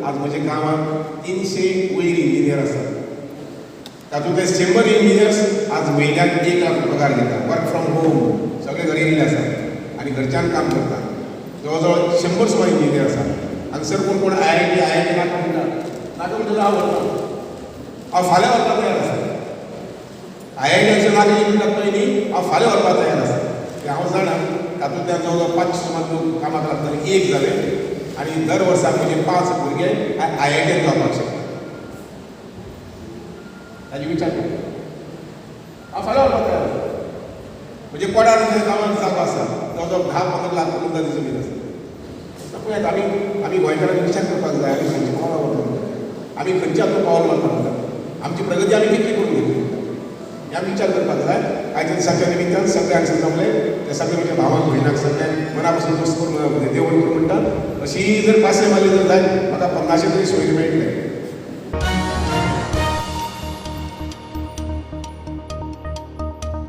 आज म्हज्या गांवांत 300 वयर इंजिनियर आसात. तातूंतले 100 इंजिनियर्स आज म्हयन्याक 1 लाख पगार घेतात. वर्क फ्रॉम होम सगळे घरी येयल्ले आसात आनी घरच्यान काम करतात. जवळ 100 सुमार इंजिनियर आसात. हांगसर कोण IIT नाका म्हणटा हांव वरता. हांव फाल्यां वरपाक तयार आसा. IIT नाका म्हणटात पयलीं हांव फाल्यां वरपाक तयार आसा. ते हांव जाणा तातूंतल्यान जवळ 500 सुमार लोक कामाक लागतले. एक जाले आनी दर वर्सा म्हजे 5 भुरगे IITन जावपाक शकतात. ताजी विचार कर. हांव फाल्यां वरपाक तयार आसा. म्हणजे कोणाक गांवांत जागो आसा जवळ 10-15 लाख रुपया जमीन आसा. पळयात आमी गोंयकारांनी विचार करपाक जाय. आमी खंयच्या पावला वता, आमी खंयच्या आपलो पावल मारपाक जाय, आमची प्रगती आमी कितली करून घेतली हे आमी विचार करपाक जाय. आयच्या दिसाच्या निमित्तान सगळ्यांक जमले ते सगळे म्हज्या भावांक भयणाक सगळ्यांक मना पासून देवण करून म्हणटा. अशी जर पासय मारली जर जाय म्हाका 1500 तरी सोयरे मेळटले.